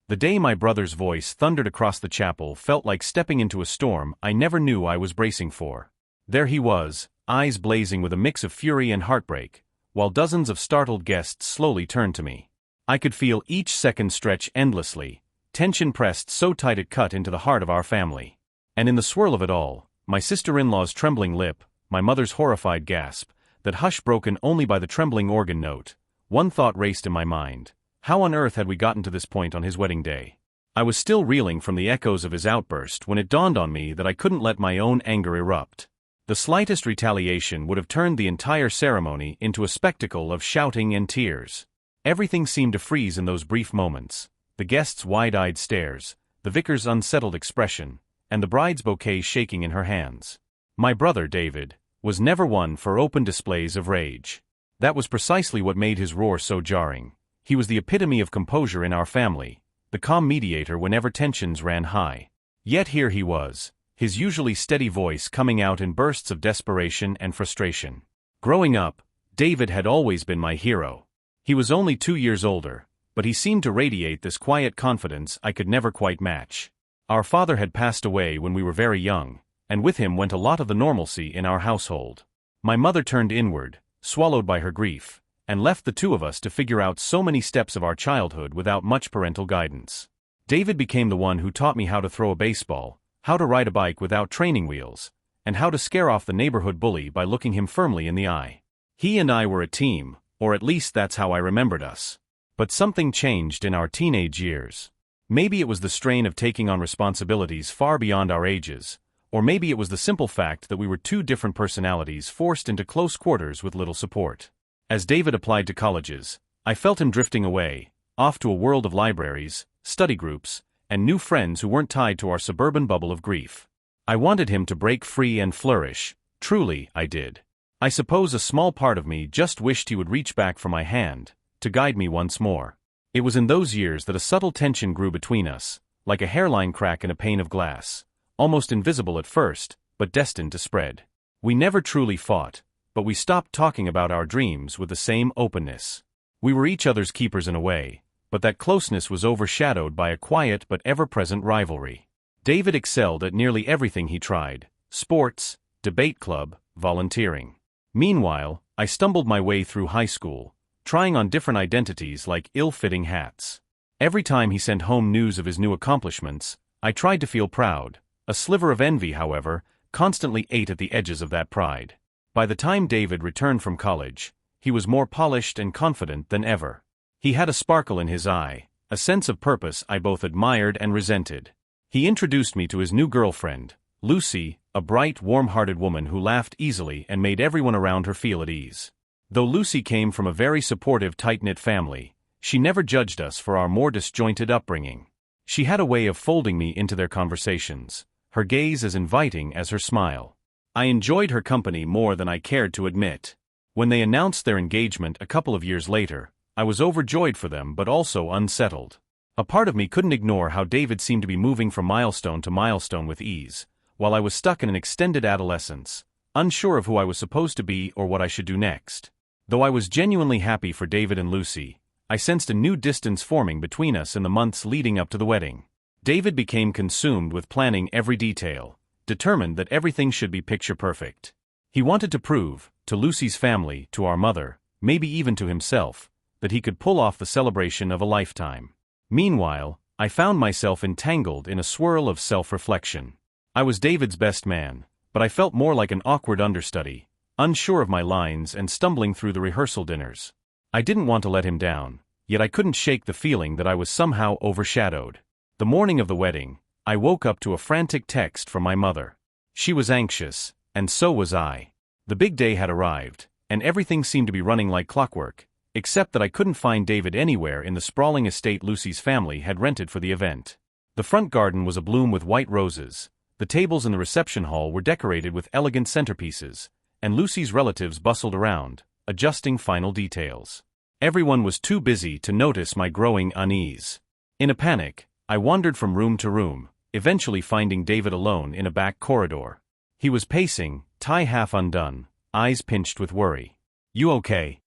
The day my brother's voice thundered across the chapel felt like stepping into a storm I never knew I was bracing for. There he was, eyes blazing with a mix of fury and heartbreak, while dozens of startled guests slowly turned to me. I could feel each second stretch endlessly, tension pressed so tight it cut into the heart of our family. And in the swirl of it all, my sister-in-law's trembling lip, my mother's horrified gasp, that hush broken only by the trembling organ note, one thought raced in my mind. How on earth had we gotten to this point on his wedding day? I was still reeling from the echoes of his outburst when it dawned on me that I couldn't let my own anger erupt. The slightest retaliation would have turned the entire ceremony into a spectacle of shouting and tears. Everything seemed to freeze in those brief moments. The guests' wide-eyed stares, the vicar's unsettled expression, and the bride's bouquet shaking in her hands. My brother, David, was never one for open displays of rage. That was precisely what made his roar so jarring. He was the epitome of composure in our family, the calm mediator whenever tensions ran high. Yet here he was, his usually steady voice coming out in bursts of desperation and frustration. Growing up, David had always been my hero. He was only 2 years older, but he seemed to radiate this quiet confidence I could never quite match. Our father had passed away when we were very young, and with him went a lot of the normalcy in our household. My mother turned inward, swallowed by her grief, and left the two of us to figure out so many steps of our childhood without much parental guidance. David became the one who taught me how to throw a baseball, how to ride a bike without training wheels, and how to scare off the neighborhood bully by looking him firmly in the eye. He and I were a team, or at least that's how I remembered us. But something changed in our teenage years. Maybe it was the strain of taking on responsibilities far beyond our ages, or maybe it was the simple fact that we were two different personalities forced into close quarters with little support. As David applied to colleges, I felt him drifting away, off to a world of libraries, study groups, and new friends who weren't tied to our suburban bubble of grief. I wanted him to break free and flourish, truly I did. I suppose a small part of me just wished he would reach back for my hand, to guide me once more. It was in those years that a subtle tension grew between us, like a hairline crack in a pane of glass, almost invisible at first, but destined to spread. We never truly fought, but we stopped talking about our dreams with the same openness. We were each other's keepers in a way, but that closeness was overshadowed by a quiet but ever-present rivalry. David excelled at nearly everything he tried: sports, debate club, volunteering. Meanwhile, I stumbled my way through high school, trying on different identities like ill-fitting hats. Every time he sent home news of his new accomplishments, I tried to feel proud. A sliver of envy, however, constantly ate at the edges of that pride. By the time David returned from college, he was more polished and confident than ever. He had a sparkle in his eye, a sense of purpose I both admired and resented. He introduced me to his new girlfriend, Lucy, a bright, warm-hearted woman who laughed easily and made everyone around her feel at ease. Though Lucy came from a very supportive, tight-knit family, she never judged us for our more disjointed upbringing. She had a way of folding me into their conversations, her gaze as inviting as her smile. I enjoyed her company more than I cared to admit. When they announced their engagement a couple of years later, I was overjoyed for them but also unsettled. A part of me couldn't ignore how David seemed to be moving from milestone to milestone with ease, while I was stuck in an extended adolescence, unsure of who I was supposed to be or what I should do next. Though I was genuinely happy for David and Lucy, I sensed a new distance forming between us in the months leading up to the wedding. David became consumed with planning every detail, determined that everything should be picture-perfect. He wanted to prove, to Lucy's family, to our mother, maybe even to himself, that he could pull off the celebration of a lifetime. Meanwhile, I found myself entangled in a swirl of self-reflection. I was David's best man, but I felt more like an awkward understudy, unsure of my lines and stumbling through the rehearsal dinners. I didn't want to let him down, yet I couldn't shake the feeling that I was somehow overshadowed. The morning of the wedding, I woke up to a frantic text from my mother. She was anxious, and so was I. The big day had arrived, and everything seemed to be running like clockwork, except that I couldn't find David anywhere in the sprawling estate Lucy's family had rented for the event. The front garden was abloom with white roses, the tables in the reception hall were decorated with elegant centerpieces, and Lucy's relatives bustled around, adjusting final details. Everyone was too busy to notice my growing unease. In a panic, I wandered from room to room, eventually finding David alone in a back corridor. He was pacing, tie half undone, eyes pinched with worry. "You okay?"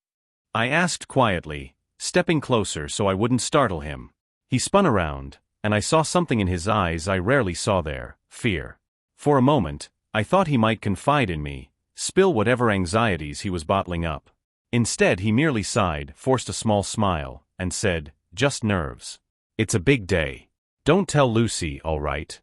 I asked quietly, stepping closer so I wouldn't startle him. He spun around, and I saw something in his eyes I rarely saw there: fear. For a moment, I thought he might confide in me, spill whatever anxieties he was bottling up. Instead, he merely sighed, forced a small smile, and said, "Just nerves. It's a big day. Don't tell Lucy, all right?"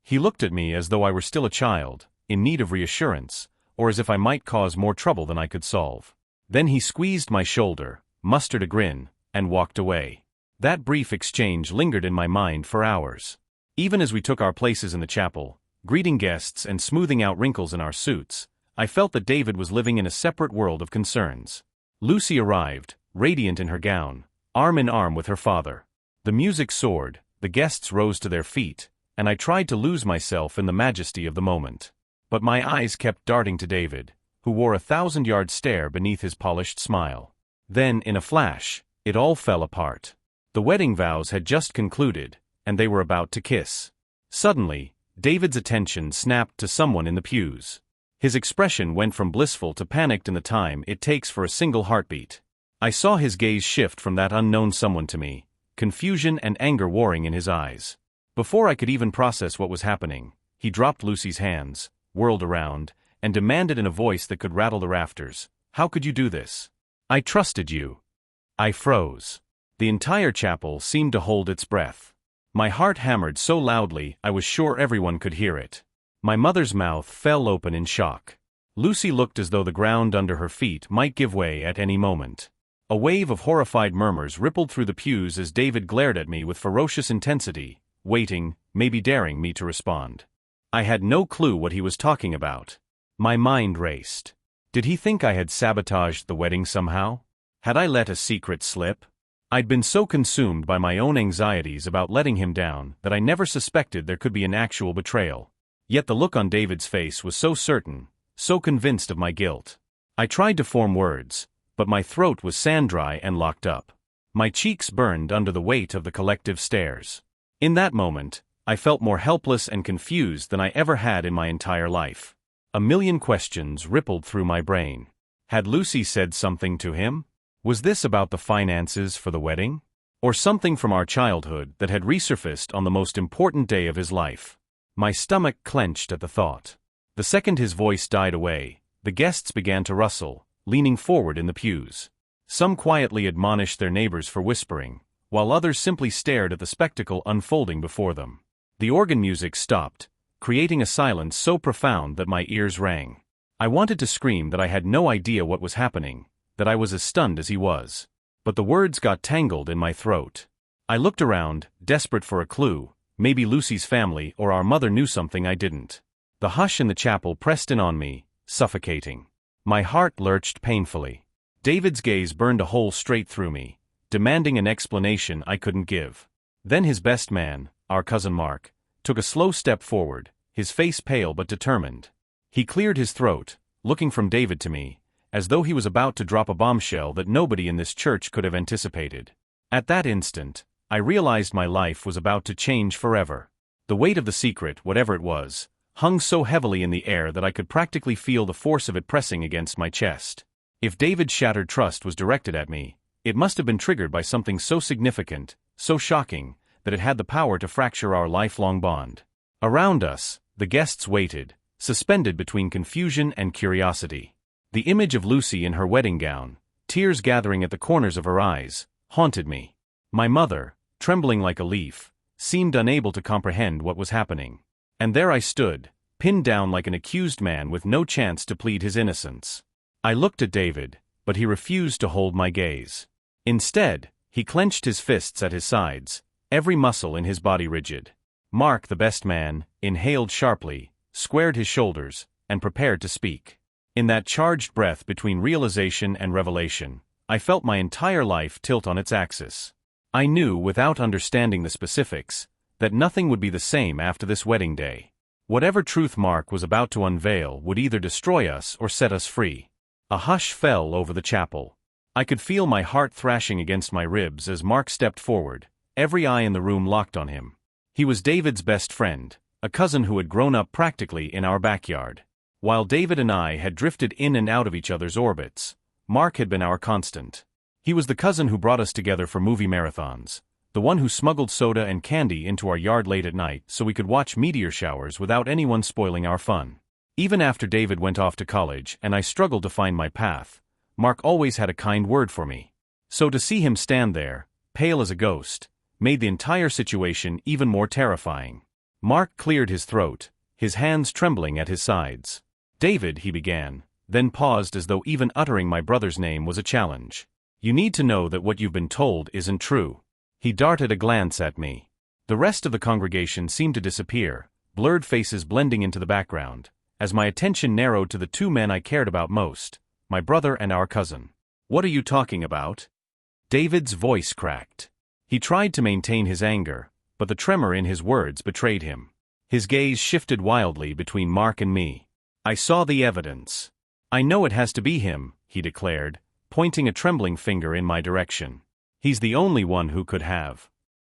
He looked at me as though I were still a child, in need of reassurance, or as if I might cause more trouble than I could solve. Then he squeezed my shoulder, mustered a grin, and walked away. That brief exchange lingered in my mind for hours. Even as we took our places in the chapel, greeting guests and smoothing out wrinkles in our suits, I felt that David was living in a separate world of concerns. Lucy arrived, radiant in her gown, arm in arm with her father. The music soared, the guests rose to their feet, and I tried to lose myself in the majesty of the moment. But my eyes kept darting to David, who wore a 1,000-yard stare beneath his polished smile. Then, in a flash, it all fell apart. The wedding vows had just concluded, and they were about to kiss. Suddenly, David's attention snapped to someone in the pews. His expression went from blissful to panicked in the time it takes for a single heartbeat. I saw his gaze shift from that unknown someone to me, confusion and anger warring in his eyes. Before I could even process what was happening, he dropped Lucy's hands, whirled around, and demanded in a voice that could rattle the rafters, "How could you do this? I trusted you." I froze. The entire chapel seemed to hold its breath. My heart hammered so loudly I was sure everyone could hear it. My mother's mouth fell open in shock. Lucy looked as though the ground under her feet might give way at any moment. A wave of horrified murmurs rippled through the pews as David glared at me with ferocious intensity, waiting, maybe daring me to respond. I had no clue what he was talking about. My mind raced. Did he think I had sabotaged the wedding somehow? Had I let a secret slip? I'd been so consumed by my own anxieties about letting him down that I never suspected there could be an actual betrayal. Yet the look on David's face was so certain, so convinced of my guilt. I tried to form words, but my throat was sand-dry and locked up. My cheeks burned under the weight of the collective stares. In that moment, I felt more helpless and confused than I ever had in my entire life. A million questions rippled through my brain. Had Lucy said something to him? Was this about the finances for the wedding? Or something from our childhood that had resurfaced on the most important day of his life? My stomach clenched at the thought. The second his voice died away, the guests began to rustle, leaning forward in the pews. Some quietly admonished their neighbors for whispering, while others simply stared at the spectacle unfolding before them. The organ music stopped, creating a silence so profound that my ears rang. I wanted to scream that I had no idea what was happening, that I was as stunned as he was. But the words got tangled in my throat. I looked around, desperate for a clue. Maybe Lucy's family or our mother knew something I didn't. The hush in the chapel pressed in on me, suffocating. My heart lurched painfully. David's gaze burned a hole straight through me, demanding an explanation I couldn't give. Then his best man, our cousin Mark, took a slow step forward, his face pale but determined. He cleared his throat, looking from David to me, as though he was about to drop a bombshell that nobody in this church could have anticipated. At that instant, I realized my life was about to change forever. The weight of the secret, whatever it was, hung so heavily in the air that I could practically feel the force of it pressing against my chest. If David's shattered trust was directed at me, it must have been triggered by something so significant, so shocking, that it had the power to fracture our lifelong bond. Around us, the guests waited, suspended between confusion and curiosity. The image of Lucy in her wedding gown, tears gathering at the corners of her eyes, haunted me. My mother, trembling like a leaf, seemed unable to comprehend what was happening. And there I stood, pinned down like an accused man with no chance to plead his innocence. I looked at David, but he refused to hold my gaze. Instead, he clenched his fists at his sides, every muscle in his body rigid. Mark, the best man, inhaled sharply, squared his shoulders, and prepared to speak. In that charged breath between realization and revelation, I felt my entire life tilt on its axis. I knew, without understanding the specifics, that nothing would be the same after this wedding day. Whatever truth Mark was about to unveil would either destroy us or set us free. A hush fell over the chapel. I could feel my heart thrashing against my ribs as Mark stepped forward, every eye in the room locked on him. He was David's best friend, a cousin who had grown up practically in our backyard. While David and I had drifted in and out of each other's orbits, Mark had been our constant. He was the cousin who brought us together for movie marathons, The one who smuggled soda and candy into our yard late at night so we could watch meteor showers without anyone spoiling our fun. Even after David went off to college and I struggled to find my path, Mark always had a kind word for me. So to see him stand there, pale as a ghost, made the entire situation even more terrifying. Mark cleared his throat, his hands trembling at his sides. "David," he began, then paused as though even uttering my brother's name was a challenge. "You need to know that what you've been told isn't true." He darted a glance at me. The rest of the congregation seemed to disappear, blurred faces blending into the background, as my attention narrowed to the two men I cared about most, my brother and our cousin. "What are you talking about?" David's voice cracked. He tried to maintain his anger, but the tremor in his words betrayed him. His gaze shifted wildly between Mark and me. "I saw the evidence. I know it has to be him," he declared, pointing a trembling finger in my direction. "He's the only one who could have."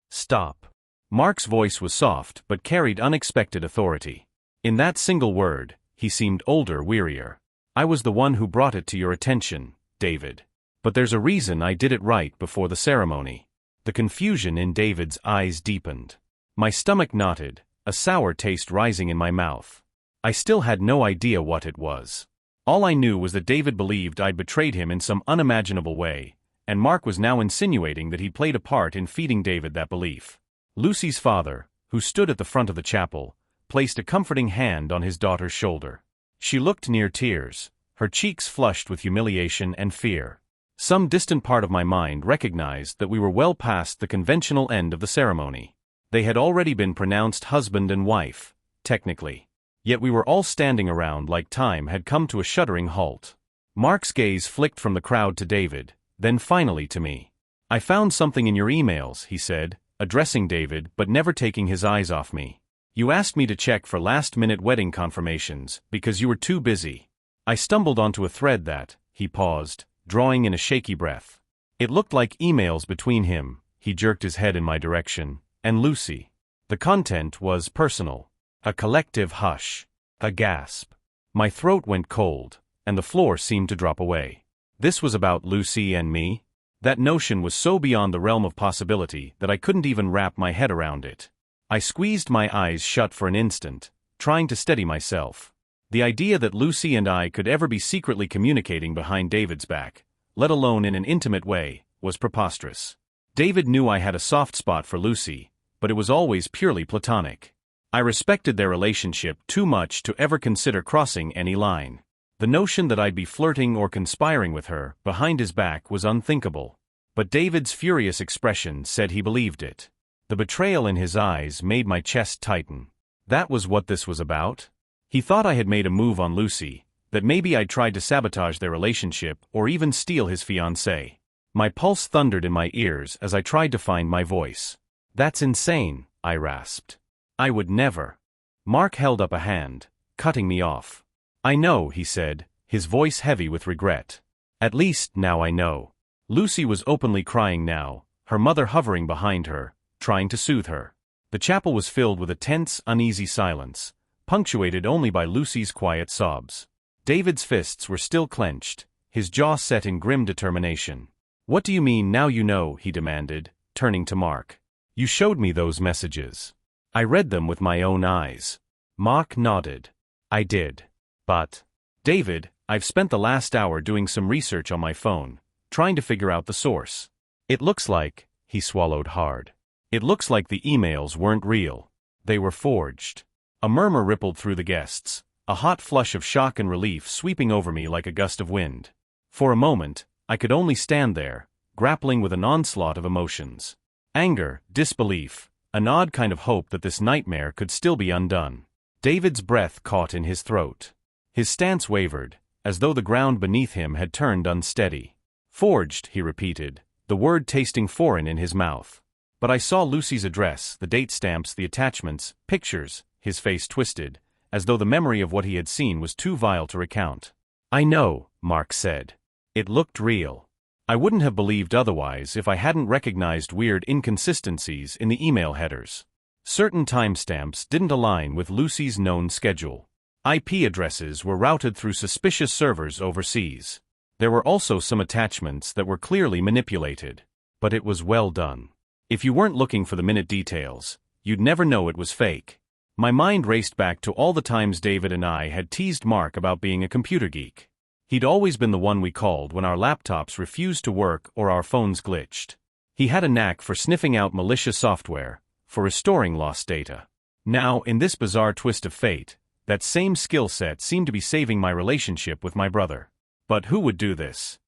"Stop." Mark's voice was soft but carried unexpected authority. In that single word, he seemed older, wearier. "I was the one who brought it to your attention, David. But there's a reason I did it right before the ceremony." The confusion in David's eyes deepened. My stomach knotted, a sour taste rising in my mouth. I still had no idea what it was. All I knew was that David believed I'd betrayed him in some unimaginable way, and Mark was now insinuating that he played a part in feeding David that belief. Lucy's father, who stood at the front of the chapel, placed a comforting hand on his daughter's shoulder. She looked near tears, her cheeks flushed with humiliation and fear. Some distant part of my mind recognized that we were well past the conventional end of the ceremony. They had already been pronounced husband and wife, technically. Yet we were all standing around like time had come to a shuddering halt. Mark's gaze flicked from the crowd to David, then finally to me. "I found something in your emails," he said, addressing David but never taking his eyes off me. "You asked me to check for last-minute wedding confirmations because you were too busy." I stumbled onto a thread that, he paused, drawing in a shaky breath. It looked like emails between him, he jerked his head in my direction, and Lucy. The content was personal. A collective hush. A gasp. My throat went cold, and the floor seemed to drop away. This was about Lucy and me? That notion was so beyond the realm of possibility that I couldn't even wrap my head around it. I squeezed my eyes shut for an instant, trying to steady myself. The idea that Lucy and I could ever be secretly communicating behind David's back, let alone in an intimate way, was preposterous. David knew I had a soft spot for Lucy, but it was always purely platonic. I respected their relationship too much to ever consider crossing any line. The notion that I'd be flirting or conspiring with her behind his back was unthinkable. But David's furious expression said he believed it. The betrayal in his eyes made my chest tighten. That was what this was about? He thought I had made a move on Lucy, that maybe I'd tried to sabotage their relationship or even steal his fiancée. My pulse thundered in my ears as I tried to find my voice. "That's insane," I rasped. "I would never." Mark held up a hand, cutting me off. "I know," he said, his voice heavy with regret. "At least now I know." Lucy was openly crying now, her mother hovering behind her, trying to soothe her. The chapel was filled with a tense, uneasy silence, punctuated only by Lucy's quiet sobs. David's fists were still clenched, his jaw set in grim determination. "What do you mean now you know?" he demanded, turning to Mark. "You showed me those messages. I read them with my own eyes." Mark nodded. "I did. But, David, I've spent the last hour doing some research on my phone, trying to figure out the source. It looks like," he swallowed hard. "It looks like the emails weren't real. They were forged." A murmur rippled through the guests, a hot flush of shock and relief sweeping over me like a gust of wind. For a moment, I could only stand there, grappling with an onslaught of emotions. Anger, disbelief, an odd kind of hope that this nightmare could still be undone. David's breath caught in his throat. His stance wavered, as though the ground beneath him had turned unsteady. "Forged," he repeated, the word tasting foreign in his mouth. "But I saw Lucy's address, the date stamps, the attachments, pictures," his face twisted, as though the memory of what he had seen was too vile to recount. "I know," Mark said. "It looked real. I wouldn't have believed otherwise if I hadn't recognized weird inconsistencies in the email headers. Certain timestamps didn't align with Lucy's known schedule. IP addresses were routed through suspicious servers overseas. There were also some attachments that were clearly manipulated. But it was well done. If you weren't looking for the minute details, you'd never know it was fake. My mind raced back to all the times David and I had teased Mark about being a computer geek. He'd always been the one we called when our laptops refused to work or our phones glitched. He had a knack for sniffing out malicious software, for restoring lost data. Now, in this bizarre twist of fate, that same skill set seemed to be saving my relationship with my brother. But who would do this?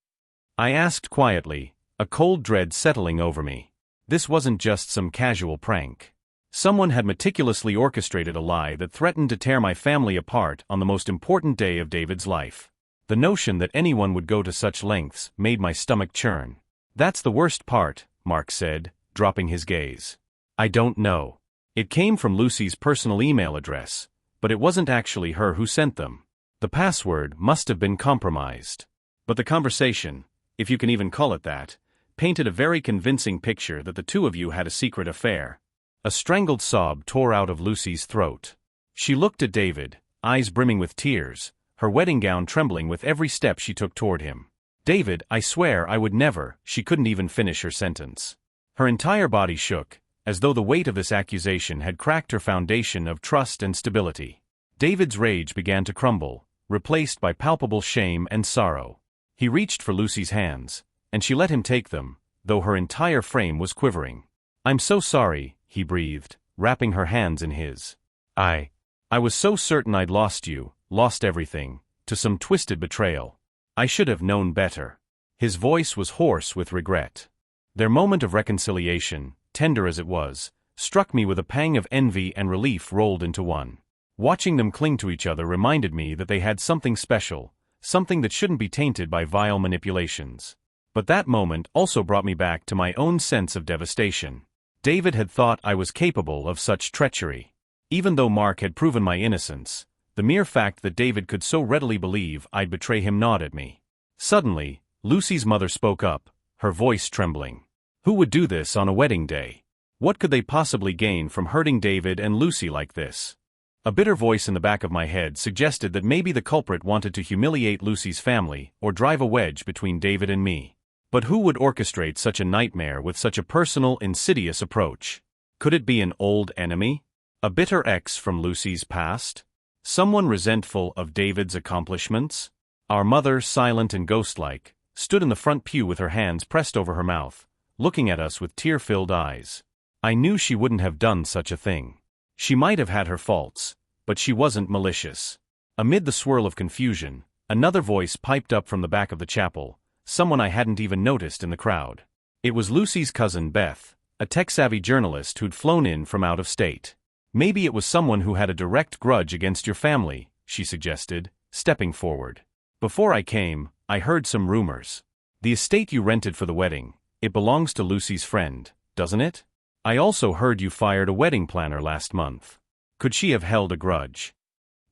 I asked quietly, a cold dread settling over me. This wasn't just some casual prank. Someone had meticulously orchestrated a lie that threatened to tear my family apart on the most important day of David's life. The notion that anyone would go to such lengths made my stomach churn. That's the worst part, Mark said, dropping his gaze. I don't know. It came from Lucy's personal email address, but it wasn't actually her who sent them. The password must have been compromised. But the conversation, if you can even call it that, painted a very convincing picture that the two of you had a secret affair. A strangled sob tore out of Lucy's throat. She looked at David, eyes brimming with tears, her wedding gown trembling with every step she took toward him. David, I swear I would never. She couldn't even finish her sentence. Her entire body shook, as though the weight of this accusation had cracked her foundation of trust and stability. David's rage began to crumble, replaced by palpable shame and sorrow. He reached for Lucy's hands, and she let him take them, though her entire frame was quivering. I'm so sorry, he breathed, wrapping her hands in his. I was so certain I'd lost you, lost everything, to some twisted betrayal. I should have known better. His voice was hoarse with regret. Their moment of reconciliation, tender as it was, struck me with a pang of envy and relief rolled into one. Watching them cling to each other reminded me that they had something special, something that shouldn't be tainted by vile manipulations. But that moment also brought me back to my own sense of devastation. David had thought I was capable of such treachery. Even though Mark had proven my innocence, the mere fact that David could so readily believe I'd betray him gnawed at me. Suddenly, Lucy's mother spoke up, her voice trembling. Who would do this on a wedding day? What could they possibly gain from hurting David and Lucy like this? A bitter voice in the back of my head suggested that maybe the culprit wanted to humiliate Lucy's family or drive a wedge between David and me. But who would orchestrate such a nightmare with such a personal, insidious approach? Could it be an old enemy? A bitter ex from Lucy's past? Someone resentful of David's accomplishments? Our mother, silent and ghost-like, stood in the front pew with her hands pressed over her mouth, looking at us with tear-filled eyes. I knew she wouldn't have done such a thing. She might have had her faults, but she wasn't malicious. Amid the swirl of confusion, another voice piped up from the back of the chapel, someone I hadn't even noticed in the crowd. It was Lucy's cousin Beth, a tech-savvy journalist who'd flown in from out of state. Maybe it was someone who had a direct grudge against your family, she suggested, stepping forward. Before I came, I heard some rumors. The estate you rented for the wedding, it belongs to Lucy's friend, doesn't it? I also heard you fired a wedding planner last month. Could she have held a grudge?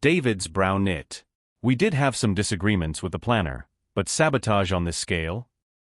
David's brow knit. We did have some disagreements with the planner, but sabotage on this scale?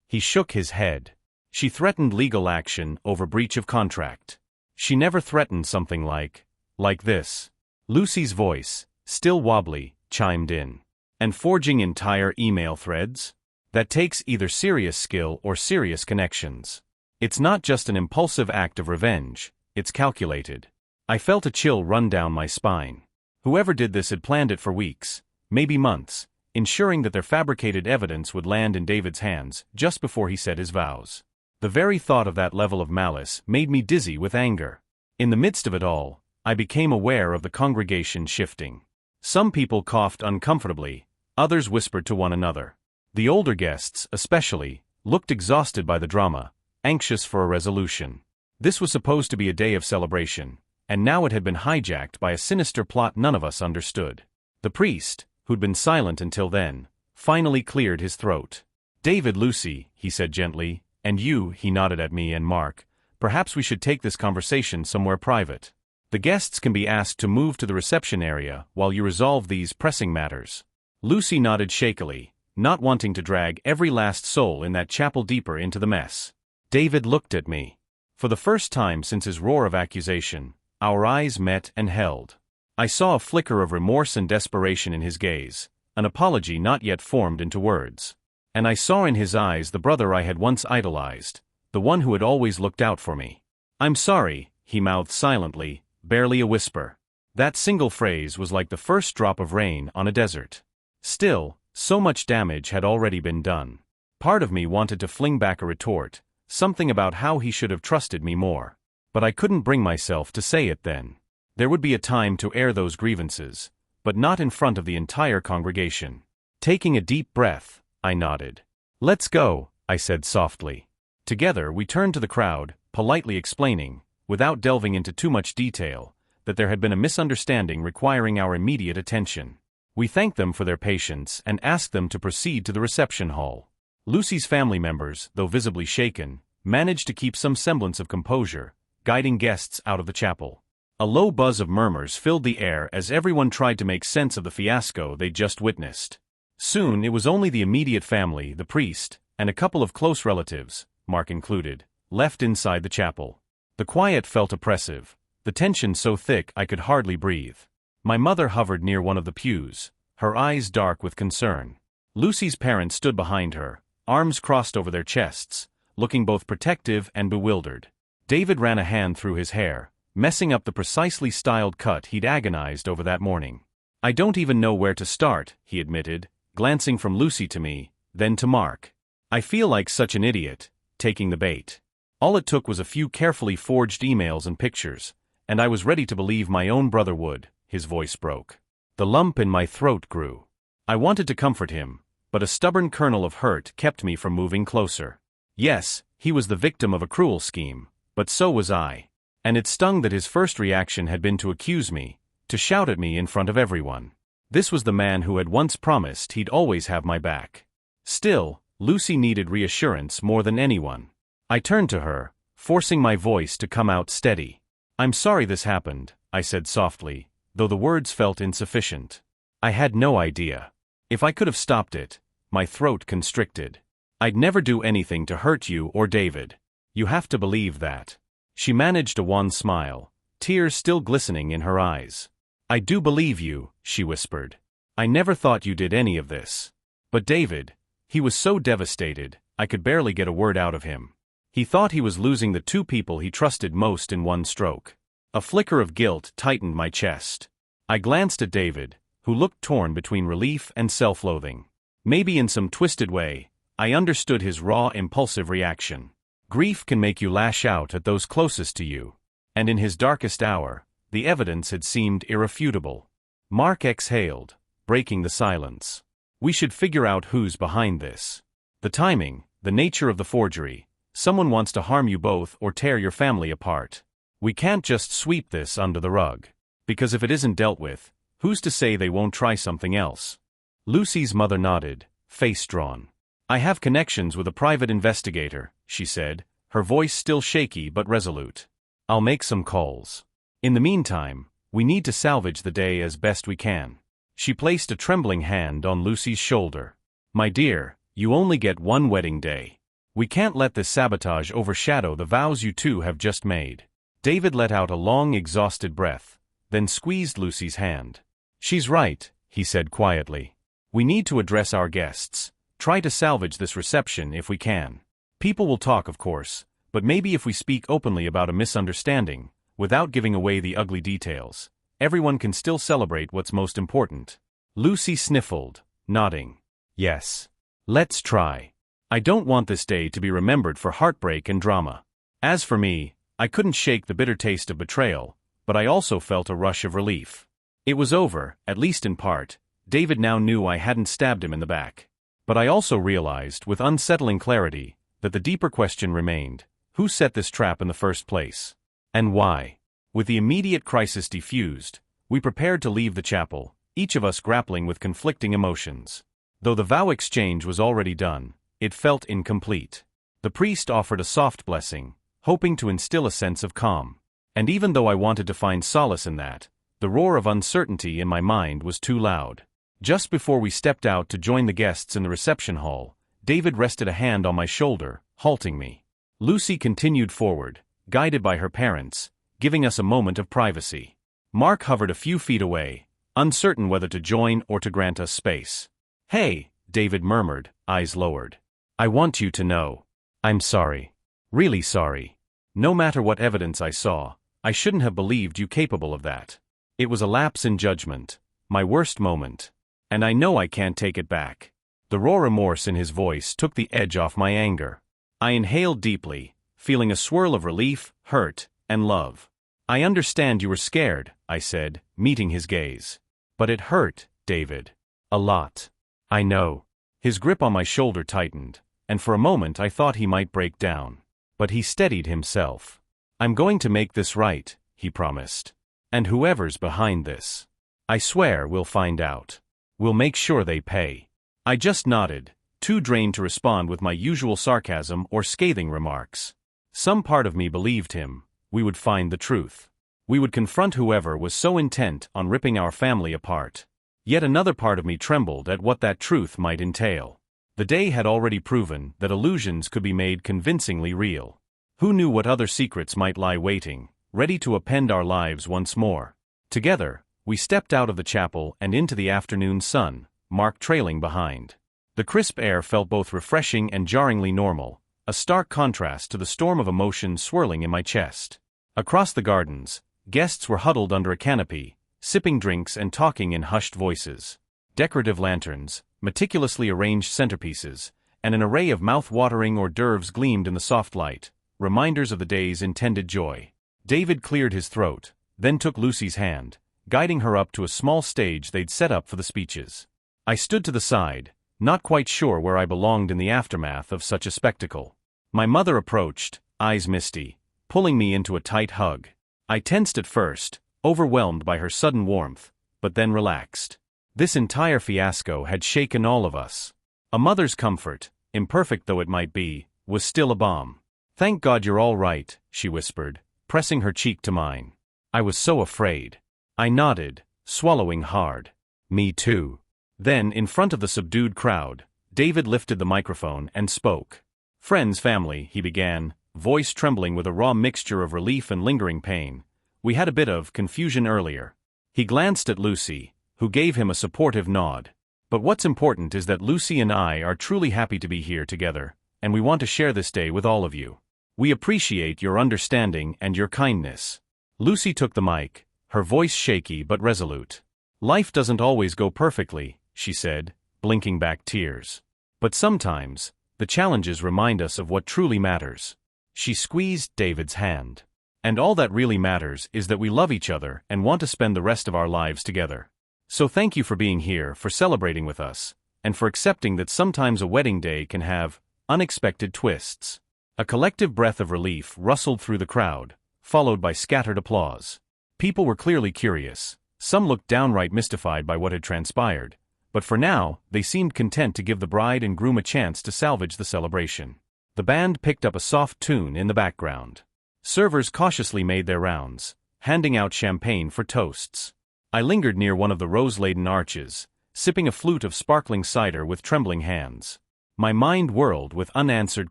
He shook his head. She threatened legal action over breach of contract. She never threatened something like this. Lucy's voice, still wobbly, chimed in. And forging entire email threads? That takes either serious skill or serious connections. It's not just an impulsive act of revenge, it's calculated. I felt a chill run down my spine. Whoever did this had planned it for weeks, maybe months, ensuring that their fabricated evidence would land in David's hands just before he said his vows. The very thought of that level of malice made me dizzy with anger. In the midst of it all, I became aware of the congregation shifting. Some people coughed uncomfortably, others whispered to one another. The older guests, especially, looked exhausted by the drama, anxious for a resolution. This was supposed to be a day of celebration, and now it had been hijacked by a sinister plot none of us understood. The priest, who'd been silent until then, finally cleared his throat. David, Lucy, he said gently, and you, he nodded at me and Mark, perhaps we should take this conversation somewhere private. The guests can be asked to move to the reception area while you resolve these pressing matters. Lucy nodded shakily, not wanting to drag every last soul in that chapel deeper into the mess. David looked at me. For the first time since his roar of accusation, our eyes met and held. I saw a flicker of remorse and desperation in his gaze, an apology not yet formed into words. And I saw in his eyes the brother I had once idolized, the one who had always looked out for me. "I'm sorry," he mouthed silently, barely a whisper. That single phrase was like the first drop of rain on a desert. Still, so much damage had already been done. Part of me wanted to fling back a retort, something about how he should have trusted me more. But I couldn't bring myself to say it then. There would be a time to air those grievances, but not in front of the entire congregation. Taking a deep breath, I nodded. "Let's go," I said softly. Together we turned to the crowd, politely explaining, without delving into too much detail, that there had been a misunderstanding requiring our immediate attention. We thanked them for their patience and asked them to proceed to the reception hall. Lucy's family members, though visibly shaken, managed to keep some semblance of composure, guiding guests out of the chapel. A low buzz of murmurs filled the air as everyone tried to make sense of the fiasco they'd just witnessed. Soon it was only the immediate family, the priest, and a couple of close relatives, Mark included, left inside the chapel. The quiet felt oppressive, the tension so thick I could hardly breathe. My mother hovered near one of the pews, her eyes dark with concern. Lucy's parents stood behind her, arms crossed over their chests, looking both protective and bewildered. David ran a hand through his hair, messing up the precisely styled cut he'd agonized over that morning. "I don't even know where to start," he admitted, glancing from Lucy to me, then to Mark. "I feel like such an idiot, taking the bait. All it took was a few carefully forged emails and pictures, and I was ready to believe my own brother would." His voice broke. The lump in my throat grew. I wanted to comfort him, but a stubborn kernel of hurt kept me from moving closer. Yes, he was the victim of a cruel scheme, but so was I. And it stung that his first reaction had been to accuse me, to shout at me in front of everyone. This was the man who had once promised he'd always have my back. Still, Lucy needed reassurance more than anyone. I turned to her, forcing my voice to come out steady. "I'm sorry this happened," I said softly, though the words felt insufficient. I had no idea. If I could have stopped it, my throat constricted. "I'd never do anything to hurt you or David. You have to believe that." She managed a wan smile, tears still glistening in her eyes. "I do believe you," she whispered. "I never thought you did any of this." But David, he was so devastated, I could barely get a word out of him. He thought he was losing the two people he trusted most in one stroke. A flicker of guilt tightened my chest. I glanced at David, who looked torn between relief and self-loathing. Maybe in some twisted way, I understood his raw, impulsive reaction. Grief can make you lash out at those closest to you. And in his darkest hour, the evidence had seemed irrefutable. Mark exhaled, breaking the silence. "We should figure out who's behind this. The timing, the nature of the forgery. Someone wants to harm you both or tear your family apart. We can't just sweep this under the rug. Because if it isn't dealt with, who's to say they won't try something else?" Lucy's mother nodded, face drawn. "I have connections with a private investigator," she said, her voice still shaky but resolute. "I'll make some calls. In the meantime, we need to salvage the day as best we can." She placed a trembling hand on Lucy's shoulder. "My dear, you only get one wedding day. We can't let this sabotage overshadow the vows you two have just made." David let out a long, exhausted breath, then squeezed Lucy's hand. "She's right," he said quietly. "We need to address our guests, try to salvage this reception if we can. People will talk, of course, but maybe if we speak openly about a misunderstanding, without giving away the ugly details, everyone can still celebrate what's most important." Lucy sniffled, nodding. "Yes. Let's try. I don't want this day to be remembered for heartbreak and drama." As for me, I couldn't shake the bitter taste of betrayal, but I also felt a rush of relief. It was over, at least in part. David now knew I hadn't stabbed him in the back. But I also realized, with unsettling clarity, that the deeper question remained: who set this trap in the first place? And why? With the immediate crisis defused, we prepared to leave the chapel, each of us grappling with conflicting emotions. Though the vow exchange was already done, it felt incomplete. The priest offered a soft blessing, hoping to instill a sense of calm. And even though I wanted to find solace in that, the roar of uncertainty in my mind was too loud. Just before we stepped out to join the guests in the reception hall, David rested a hand on my shoulder, halting me. Lucy continued forward, guided by her parents, giving us a moment of privacy. Mark hovered a few feet away, uncertain whether to join or to grant us space. "Hey," David murmured, eyes lowered. "I want you to know. I'm sorry. Really sorry. No matter what evidence I saw, I shouldn't have believed you capable of that. It was a lapse in judgment, my worst moment. And I know I can't take it back. The raw remorse in his voice took the edge off my anger. I inhaled deeply, feeling a swirl of relief, hurt, and love. I understand you were scared, I said, meeting his gaze. But it hurt, David. A lot. I know. His grip on my shoulder tightened, and for a moment I thought he might break down. But he steadied himself. I'm going to make this right, he promised. And whoever's behind this, I swear we'll find out. We'll make sure they pay. I just nodded, too drained to respond with my usual sarcasm or scathing remarks. Some part of me believed him. We would find the truth. We would confront whoever was so intent on ripping our family apart. Yet another part of me trembled at what that truth might entail. The day had already proven that illusions could be made convincingly real. Who knew what other secrets might lie waiting, ready to upend our lives once more? Together, we stepped out of the chapel and into the afternoon sun, Mark trailing behind. The crisp air felt both refreshing and jarringly normal, a stark contrast to the storm of emotions swirling in my chest. Across the gardens, guests were huddled under a canopy, sipping drinks and talking in hushed voices. Decorative lanterns, meticulously arranged centerpieces, and an array of mouth-watering hors d'oeuvres gleamed in the soft light, reminders of the day's intended joy. David cleared his throat, then took Lucy's hand, guiding her up to a small stage they'd set up for the speeches. I stood to the side, not quite sure where I belonged in the aftermath of such a spectacle. My mother approached, eyes misty, pulling me into a tight hug. I tensed at first, overwhelmed by her sudden warmth, but then relaxed. This entire fiasco had shaken all of us. A mother's comfort, imperfect though it might be, was still a balm. "Thank God you're all right," she whispered, pressing her cheek to mine. I was so afraid. I nodded, swallowing hard. Me too. Then, in front of the subdued crowd, David lifted the microphone and spoke. "Friends, family," he began, voice trembling with a raw mixture of relief and lingering pain. "We had a bit of confusion earlier." He glanced at Lucy, who gave him a supportive nod. "But what's important is that Lucy and I are truly happy to be here together, and we want to share this day with all of you. We appreciate your understanding and your kindness." Lucy took the mic, her voice shaky but resolute. "Life doesn't always go perfectly," she said, blinking back tears. "But sometimes, the challenges remind us of what truly matters." She squeezed David's hand. "And all that really matters is that we love each other and want to spend the rest of our lives together. So thank you for being here, for celebrating with us, and for accepting that sometimes a wedding day can have unexpected twists." A collective breath of relief rustled through the crowd, followed by scattered applause. People were clearly curious. Some looked downright mystified by what had transpired, but for now, they seemed content to give the bride and groom a chance to salvage the celebration. The band picked up a soft tune in the background. Servers cautiously made their rounds, handing out champagne for toasts. I lingered near one of the rose-laden arches, sipping a flute of sparkling cider with trembling hands. My mind whirled with unanswered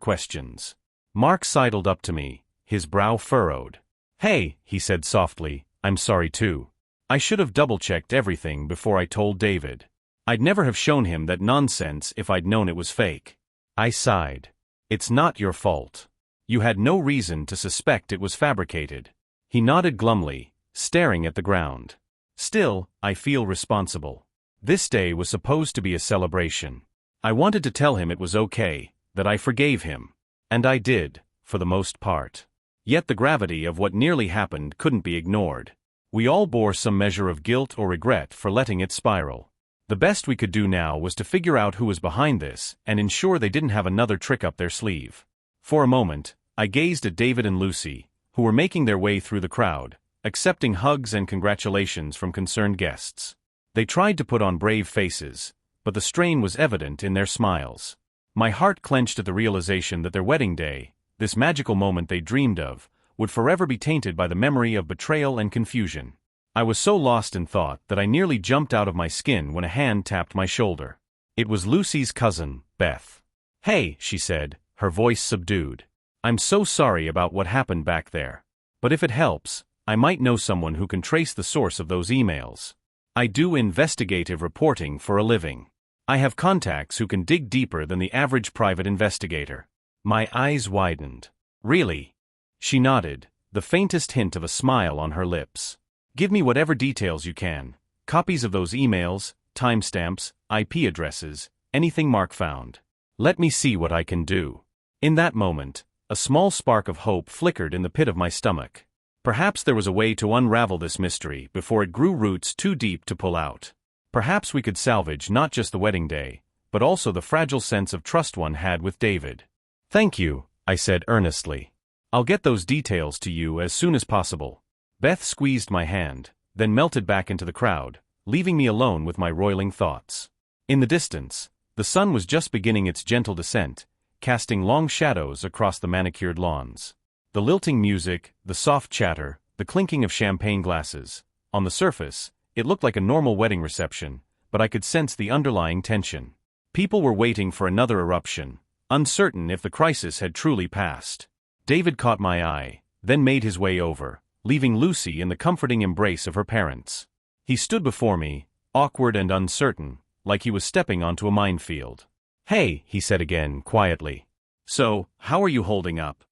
questions. Mark sidled up to me, his brow furrowed. "Hey," he said softly, "I'm sorry too. I should have double-checked everything before I told David. I'd never have shown him that nonsense if I'd known it was fake." I sighed. "It's not your fault. You had no reason to suspect it was fabricated." He nodded glumly, staring at the ground. "Still, I feel responsible. This day was supposed to be a celebration. I wanted to tell him it was okay, that I forgave him. And I did, for the most part. Yet the gravity of what nearly happened couldn't be ignored. We all bore some measure of guilt or regret for letting it spiral. The best we could do now was to figure out who was behind this and ensure they didn't have another trick up their sleeve." For a moment, I gazed at David and Lucy, who were making their way through the crowd, accepting hugs and congratulations from concerned guests. They tried to put on brave faces, but the strain was evident in their smiles. My heart clenched at the realization that their wedding day, this magical moment they dreamed of, would forever be tainted by the memory of betrayal and confusion. I was so lost in thought that I nearly jumped out of my skin when a hand tapped my shoulder. It was Lucy's cousin, Beth. "Hey," she said, her voice subdued. "I'm so sorry about what happened back there. But if it helps, I might know someone who can trace the source of those emails. I do investigative reporting for a living. I have contacts who can dig deeper than the average private investigator." My eyes widened. "Really?" She nodded, the faintest hint of a smile on her lips. Give me whatever details you can. Copies of those emails, timestamps, IP addresses, anything Mark found. Let me see what I can do. In that moment, a small spark of hope flickered in the pit of my stomach. Perhaps there was a way to unravel this mystery before it grew roots too deep to pull out. Perhaps we could salvage not just the wedding day, but also the fragile sense of trust one had with David. Thank you, I said earnestly. I'll get those details to you as soon as possible. Beth squeezed my hand, then melted back into the crowd, leaving me alone with my roiling thoughts. In the distance, the sun was just beginning its gentle descent, casting long shadows across the manicured lawns. The lilting music, the soft chatter, the clinking of champagne glasses. On the surface, it looked like a normal wedding reception, but I could sense the underlying tension. People were waiting for another eruption, uncertain if the crisis had truly passed. David caught my eye, then made his way over, leaving Lucy in the comforting embrace of her parents. He stood before me, awkward and uncertain, like he was stepping onto a minefield. Hey, he said again, quietly. So, how are you holding up?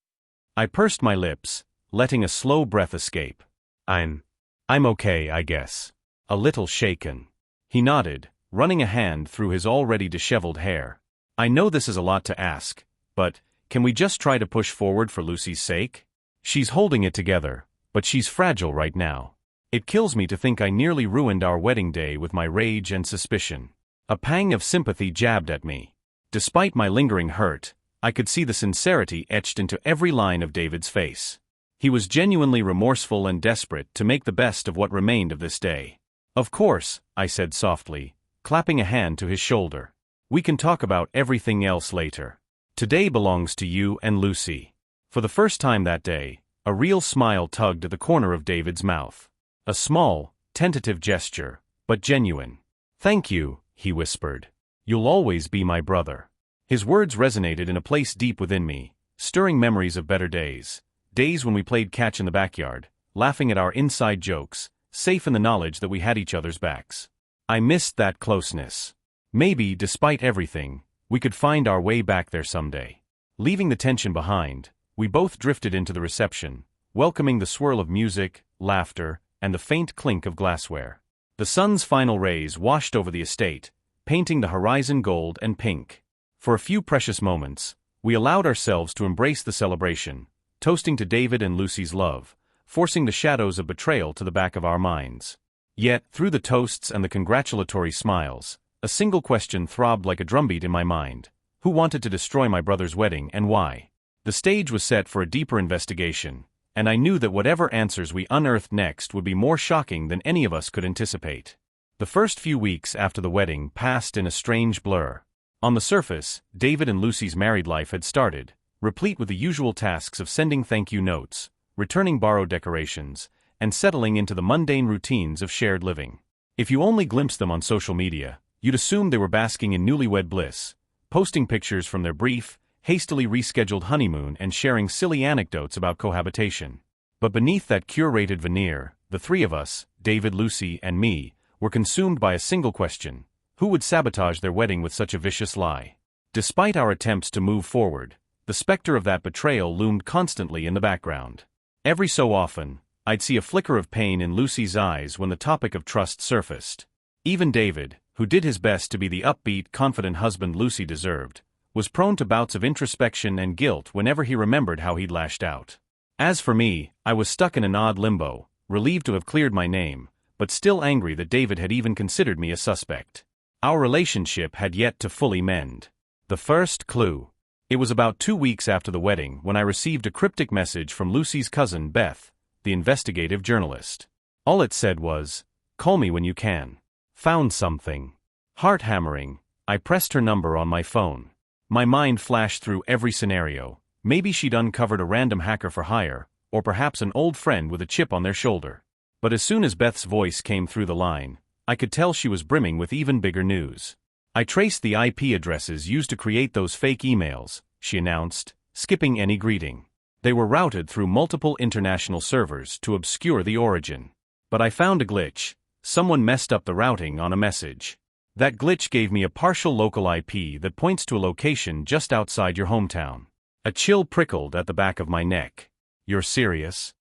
I pursed my lips, letting a slow breath escape. I'm okay, I guess. A little shaken. He nodded, running a hand through his already disheveled hair. I know this is a lot to ask, but can we just try to push forward for Lucy's sake? She's holding it together, but she's fragile right now. It kills me to think I nearly ruined our wedding day with my rage and suspicion. A pang of sympathy jabbed at me. Despite my lingering hurt, I could see the sincerity etched into every line of David's face. He was genuinely remorseful and desperate to make the best of what remained of this day. Of course, I said softly, clapping a hand to his shoulder. We can talk about everything else later. Today belongs to you and Lucy. For the first time that day, a real smile tugged at the corner of David's mouth. A small, tentative gesture, but genuine. Thank you, he whispered. You'll always be my brother. His words resonated in a place deep within me, stirring memories of better days. Days when we played catch in the backyard, laughing at our inside jokes, safe in the knowledge that we had each other's backs. I missed that closeness. Maybe, despite everything, we could find our way back there someday. Leaving the tension behind, we both drifted into the reception, welcoming the swirl of music, laughter, and the faint clink of glassware. The sun's final rays washed over the estate, painting the horizon gold and pink. For a few precious moments, we allowed ourselves to embrace the celebration, toasting to David and Lucy's love, forcing the shadows of betrayal to the back of our minds. Yet, through the toasts and the congratulatory smiles, a single question throbbed like a drumbeat in my mind. Who wanted to destroy my brother's wedding and why? The stage was set for a deeper investigation, and I knew that whatever answers we unearthed next would be more shocking than any of us could anticipate. The first few weeks after the wedding passed in a strange blur. On the surface, David and Lucy's married life had started, replete with the usual tasks of sending thank you notes, returning borrowed decorations, and settling into the mundane routines of shared living. If you only glimpsed them on social media, you'd assume they were basking in newlywed bliss, posting pictures from their brief, hastily rescheduled honeymoon and sharing silly anecdotes about cohabitation. But beneath that curated veneer, the three of us, David, Lucy, and me, were consumed by a single question: who would sabotage their wedding with such a vicious lie? Despite our attempts to move forward, the specter of that betrayal loomed constantly in the background. Every so often, I'd see a flicker of pain in Lucy's eyes when the topic of trust surfaced. Even David, who did his best to be the upbeat, confident husband Lucy deserved, was prone to bouts of introspection and guilt whenever he remembered how he'd lashed out. As for me, I was stuck in an odd limbo, relieved to have cleared my name, but still angry that David had even considered me a suspect. Our relationship had yet to fully mend. The first clue. It was about 2 weeks after the wedding when I received a cryptic message from Lucy's cousin Beth, the investigative journalist. All it said was, "Call me when you can. Found something." Heart-hammering, I pressed her number on my phone. My mind flashed through every scenario. Maybe she'd uncovered a random hacker for hire, or perhaps an old friend with a chip on their shoulder. But as soon as Beth's voice came through the line, I could tell she was brimming with even bigger news. I traced the IP addresses used to create those fake emails, she announced, skipping any greeting. They were routed through multiple international servers to obscure the origin. But I found a glitch. Someone messed up the routing on a message. That glitch gave me a partial local IP that points to a location just outside your hometown. A chill prickled at the back of my neck. You're serious?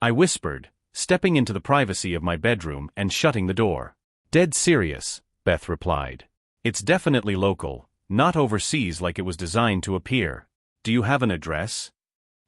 I whispered, stepping into the privacy of my bedroom and shutting the door. Dead serious, Beth replied. It's definitely local, not overseas like it was designed to appear. Do you have an address?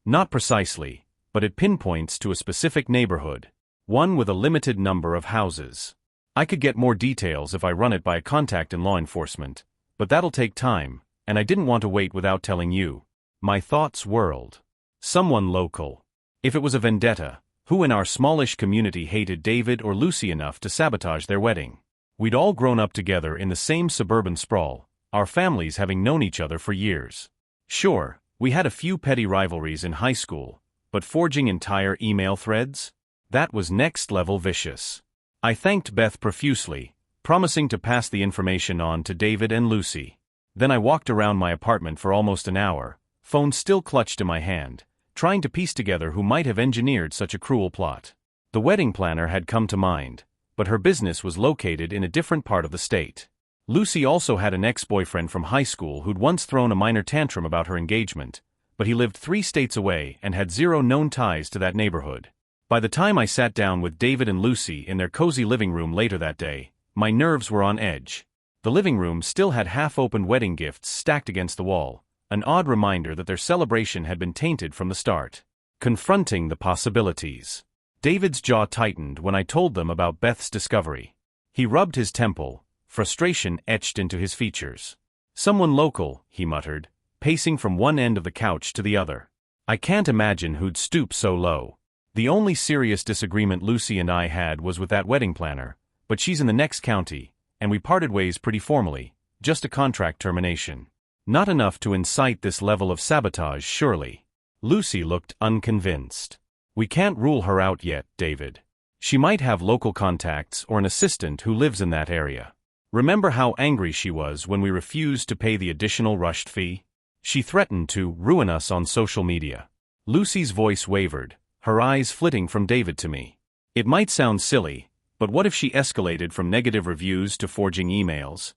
Not precisely, but it pinpoints to a specific neighborhood, one with a limited number of houses. I could get more details if I run it by a contact in law enforcement, but that'll take time, and I didn't want to wait without telling you. My thoughts whirled. Someone local. If it was a vendetta, who in our smallish community hated David or Lucy enough to sabotage their wedding? We'd all grown up together in the same suburban sprawl, our families having known each other for years. Sure, we had a few petty rivalries in high school, but forging entire email threads? That was next-level vicious. I thanked Beth profusely, promising to pass the information on to David and Lucy. Then I walked around my apartment for almost an hour, phone still clutched in my hand, trying to piece together who might have engineered such a cruel plot. The wedding planner had come to mind, but her business was located in a different part of the state. Lucy also had an ex-boyfriend from high school who'd once thrown a minor tantrum about her engagement, but he lived 3 states away and had zero known ties to that neighborhood. By the time I sat down with David and Lucy in their cozy living room later that day, my nerves were on edge. The living room still had half-opened wedding gifts stacked against the wall, an odd reminder that their celebration had been tainted from the start. Confronting the possibilities. David's jaw tightened when I told them about Beth's discovery. He rubbed his temple, frustration etched into his features. Someone local, he muttered, pacing from one end of the couch to the other. I can't imagine who'd stoop so low. The only serious disagreement Lucy and I had was with that wedding planner, but she's in the next county, and we parted ways pretty formally, just a contract termination. Not enough to incite this level of sabotage, surely. Lucy looked unconvinced. We can't rule her out yet, David. She might have local contacts or an assistant who lives in that area. Remember how angry she was when we refused to pay the additional rushed fee? She threatened to ruin us on social media. Lucy's voice wavered, her eyes flitting from David to me. It might sound silly, but what if she escalated from negative reviews to forging emails?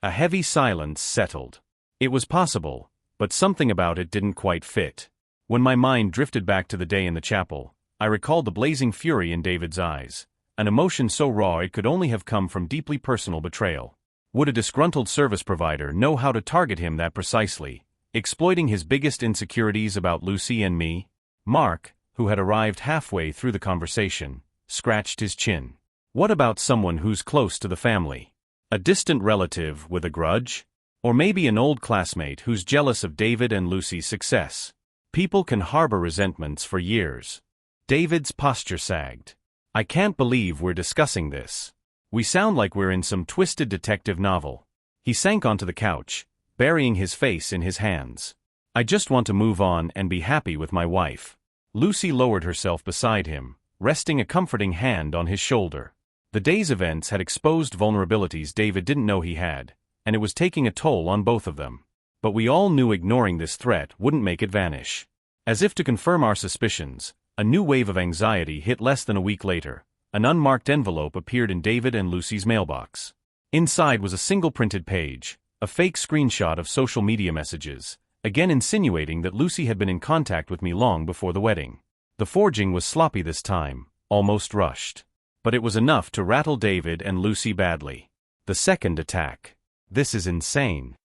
A heavy silence settled. It was possible, but something about it didn't quite fit. When my mind drifted back to the day in the chapel, I recalled the blazing fury in David's eyes, an emotion so raw it could only have come from deeply personal betrayal. Would a disgruntled service provider know how to target him that precisely, exploiting his biggest insecurities about Lucy and me? Mark, who had arrived halfway through the conversation, scratched his chin. What about someone who's close to the family? A distant relative with a grudge? Or maybe an old classmate who's jealous of David and Lucy's success? People can harbor resentments for years. David's posture sagged. I can't believe we're discussing this. We sound like we're in some twisted detective novel. He sank onto the couch, burying his face in his hands. I just want to move on and be happy with my wife. Lucy lowered herself beside him, resting a comforting hand on his shoulder. The day's events had exposed vulnerabilities David didn't know he had, and it was taking a toll on both of them. But we all knew ignoring this threat wouldn't make it vanish. As if to confirm our suspicions, a new wave of anxiety hit less than a week later. An unmarked envelope appeared in David and Lucy's mailbox. Inside was a single printed page, a fake screenshot of social media messages, again insinuating that Lucy had been in contact with me long before the wedding. The forging was sloppy this time, almost rushed. But it was enough to rattle David and Lucy badly. The second attack. This is insane.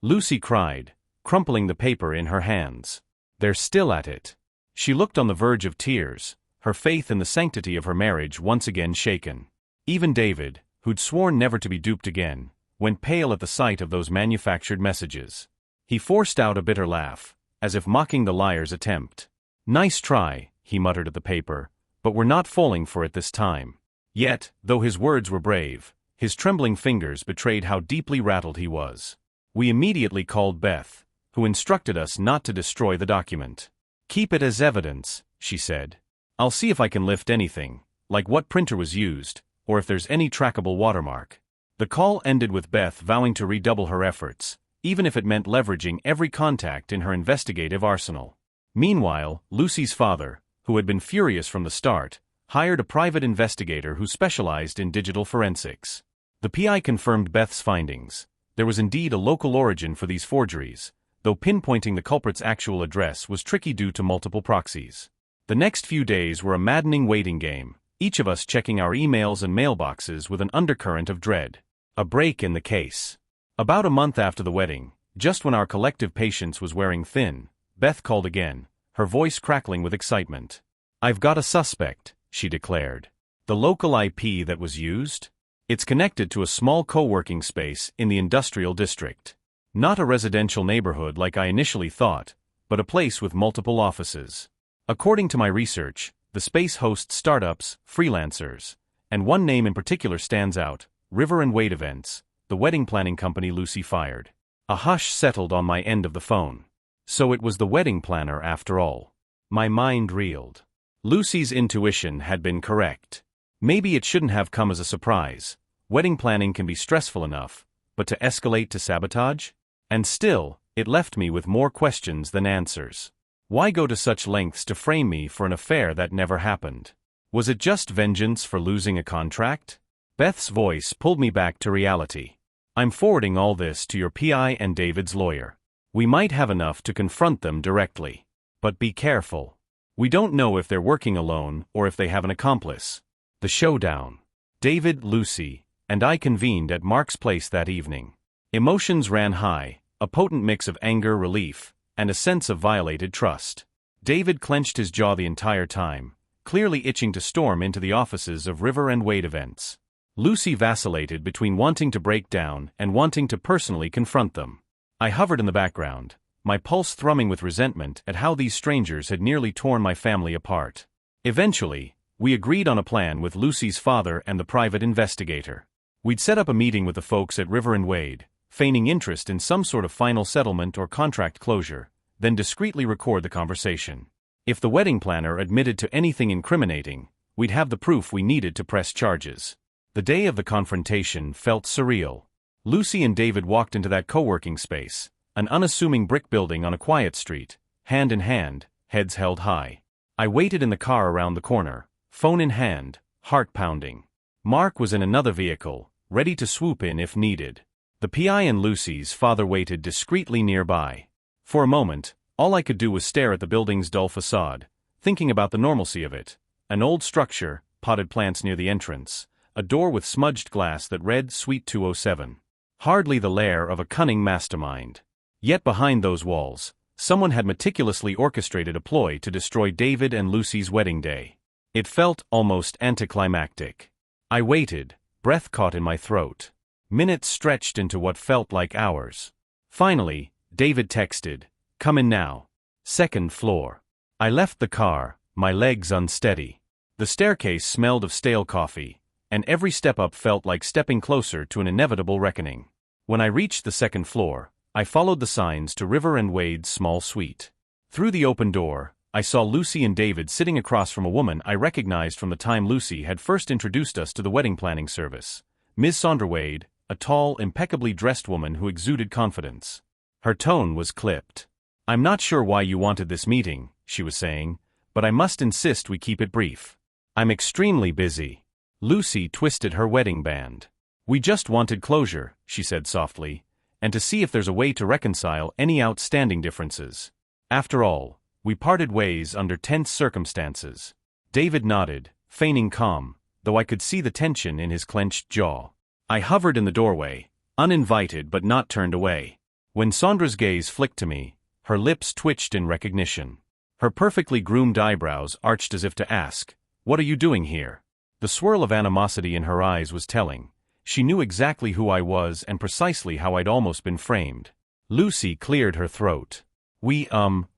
Lucy cried, crumpling the paper in her hands. They're still at it. She looked on the verge of tears, her faith in the sanctity of her marriage once again shaken. Even David, who'd sworn never to be duped again, went pale at the sight of those manufactured messages. He forced out a bitter laugh, as if mocking the liar's attempt. Nice try, he muttered at the paper, but we're not falling for it this time. Yet, though his words were brave, his trembling fingers betrayed how deeply rattled he was. We immediately called Beth, who instructed us not to destroy the document. Keep it as evidence, she said. I'll see if I can lift anything, like what printer was used, or if there's any trackable watermark. The call ended with Beth vowing to redouble her efforts, even if it meant leveraging every contact in her investigative arsenal. Meanwhile, Lucy's father, who had been furious from the start, hired a private investigator who specialized in digital forensics. The PI confirmed Beth's findings. There was indeed a local origin for these forgeries, though pinpointing the culprit's actual address was tricky due to multiple proxies. The next few days were a maddening waiting game, each of us checking our emails and mailboxes with an undercurrent of dread. A break in the case. About a month after the wedding, just when our collective patience was wearing thin, Beth called again, her voice crackling with excitement. "I've got a suspect," she declared. "The local IP that was used? It's connected to a small co-working space in the industrial district. Not a residential neighborhood like I initially thought, but a place with multiple offices. According to my research, the space hosts startups, freelancers, and one name in particular stands out, River and Wade Events, the wedding planning company Lucy fired." A hush settled on my end of the phone. So it was the wedding planner after all. My mind reeled. Lucy's intuition had been correct. Maybe it shouldn't have come as a surprise. Wedding planning can be stressful enough, but to escalate to sabotage? And still, it left me with more questions than answers. Why go to such lengths to frame me for an affair that never happened? Was it just vengeance for losing a contract? Beth's voice pulled me back to reality. "I'm forwarding all this to your PI and David's lawyer. We might have enough to confront them directly. But be careful. We don't know if they're working alone or if they have an accomplice." The showdown. David, Lucy, and I convened at Mark's place that evening. Emotions ran high, a potent mix of anger, relief, and a sense of violated trust. David clenched his jaw the entire time, clearly itching to storm into the offices of River and Wade Events. Lucy vacillated between wanting to break down and wanting to personally confront them. I hovered in the background, my pulse thrumming with resentment at how these strangers had nearly torn my family apart. Eventually, we agreed on a plan with Lucy's father and the private investigator. We'd set up a meeting with the folks at River and Wade, feigning interest in some sort of final settlement or contract closure, then discreetly record the conversation. If the wedding planner admitted to anything incriminating, we'd have the proof we needed to press charges. The day of the confrontation felt surreal. Lucy and David walked into that co-working space, an unassuming brick building on a quiet street, hand in hand, heads held high. I waited in the car around the corner, phone in hand, heart pounding. Mark was in another vehicle, ready to swoop in if needed. The PI and Lucy's father waited discreetly nearby. For a moment, all I could do was stare at the building's dull facade, thinking about the normalcy of it. An old structure, potted plants near the entrance, a door with smudged glass that read Suite 207. Hardly the lair of a cunning mastermind. Yet behind those walls, someone had meticulously orchestrated a ploy to destroy David and Lucy's wedding day. It felt almost anticlimactic. I waited, breath caught in my throat. Minutes stretched into what felt like hours. Finally, David texted, "Come in now. Second floor." I left the car, my legs unsteady. The staircase smelled of stale coffee, and every step up felt like stepping closer to an inevitable reckoning. When I reached the second floor, I followed the signs to River and Wade's small suite. Through the open door, I saw Lucy and David sitting across from a woman I recognized from the time Lucy had first introduced us to the wedding planning service. Ms. Sandra Wade, a tall, impeccably dressed woman who exuded confidence. Her tone was clipped. "I'm not sure why you wanted this meeting," she was saying, "but I must insist we keep it brief. I'm extremely busy." Lucy twisted her wedding band. "We just wanted closure," she said softly, "and to see if there's a way to reconcile any outstanding differences. After all, we parted ways under tense circumstances." David nodded, feigning calm, though I could see the tension in his clenched jaw. I hovered in the doorway, uninvited but not turned away. When Sandra's gaze flicked to me, her lips twitched in recognition. Her perfectly groomed eyebrows arched as if to ask, "What are you doing here?" The swirl of animosity in her eyes was telling. She knew exactly who I was and precisely how I'd almost been framed. Lucy cleared her throat. "We,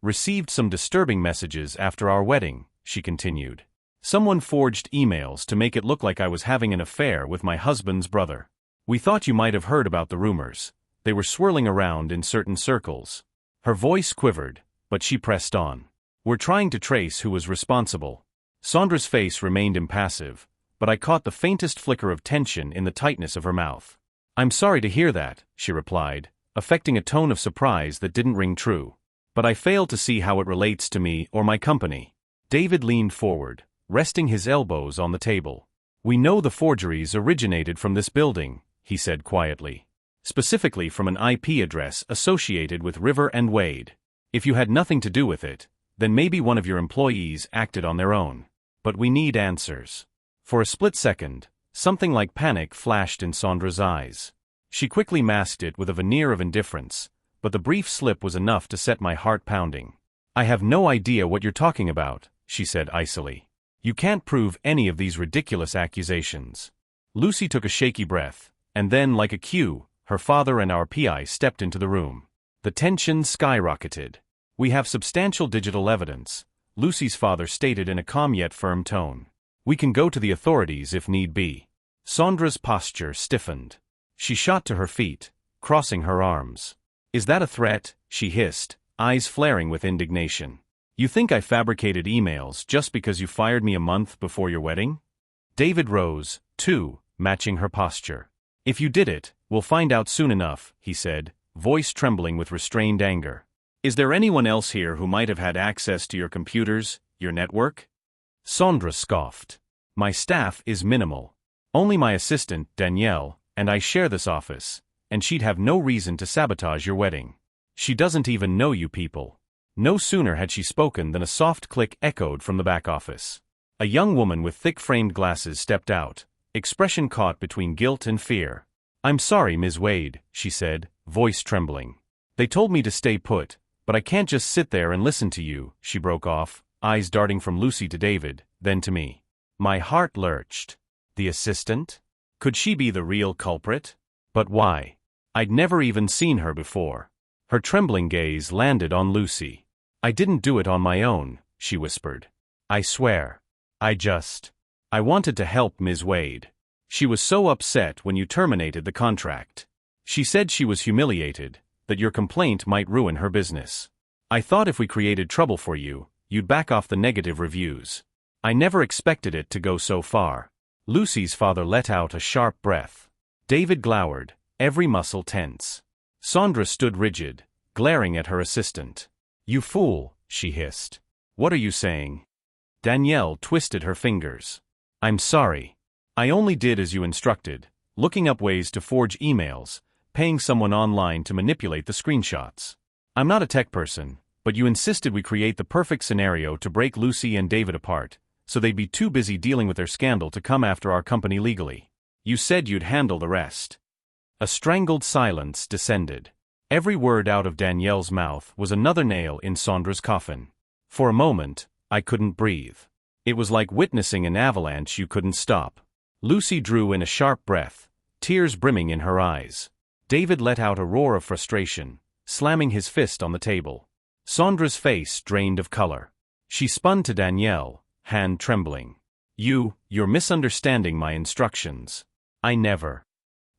received some disturbing messages after our wedding," she continued. "Someone forged emails to make it look like I was having an affair with my husband's brother. We thought you might have heard about the rumors. They were swirling around in certain circles." Her voice quivered, but she pressed on. "We're trying to trace who was responsible." Sandra's face remained impassive, but I caught the faintest flicker of tension in the tightness of her mouth. "I'm sorry to hear that," she replied, affecting a tone of surprise that didn't ring true. "But I fail to see how it relates to me or my company." David leaned forward, resting his elbows on the table. "We know the forgeries originated from this building," he said quietly. "Specifically from an IP address associated with River and Wade. If you had nothing to do with it, Then maybe one of your employees acted on their own. But we need answers. For a split second, something like panic flashed in Sandra's eyes. She quickly masked it with a veneer of indifference, but the brief slip was enough to set my heart pounding. I have no idea what you're talking about, she said icily. You can't prove any of these ridiculous accusations. Lucy took a shaky breath, and then, like a cue, her father and our PI stepped into the room. The tension skyrocketed. We have substantial digital evidence, Lucy's father stated in a calm yet firm tone. We can go to the authorities if need be. Sandra's posture stiffened. She shot to her feet, crossing her arms. Is that a threat? She hissed, eyes flaring with indignation. You think I fabricated emails just because you fired me a month before your wedding? David rose, too, matching her posture. If you did it, we'll find out soon enough, he said, voice trembling with restrained anger. Is there anyone else here who might have had access to your computers, your network? Sandra scoffed. My staff is minimal. Only my assistant, Danielle, and I share this office, and she'd have no reason to sabotage your wedding. She doesn't even know you people. No sooner had she spoken than a soft click echoed from the back office. A young woman with thick-framed glasses stepped out, expression caught between guilt and fear. I'm sorry, Ms. Wade, she said, voice trembling. They told me to stay put, but I can't just sit there and listen to you, she broke off, eyes darting from Lucy to David, then to me. My heart lurched. The assistant? Could she be the real culprit? But why? I'd never even seen her before. Her trembling gaze landed on Lucy. I didn't do it on my own, she whispered. I swear. I wanted to help Ms. Wade. She was so upset when you terminated the contract. She said she was humiliated, that your complaint might ruin her business. I thought if we created trouble for you, you'd back off the negative reviews. I never expected it to go so far. Lucy's father let out a sharp breath. David glowered, every muscle tense. Sandra stood rigid, glaring at her assistant. You fool, she hissed. What are you saying? Danielle twisted her fingers. I'm sorry. I only did as you instructed, looking up ways to forge emails, paying someone online to manipulate the screenshots. I'm not a tech person, but you insisted we create the perfect scenario to break Lucy and David apart, so they'd be too busy dealing with their scandal to come after our company legally. You said you'd handle the rest. A strangled silence descended. Every word out of Danielle's mouth was another nail in Sandra's coffin. For a moment, I couldn't breathe. It was like witnessing an avalanche you couldn't stop. Lucy drew in a sharp breath, tears brimming in her eyes. David let out a roar of frustration, slamming his fist on the table. Sandra's face drained of color. She spun to Danielle, hand trembling. You're misunderstanding my instructions. I never.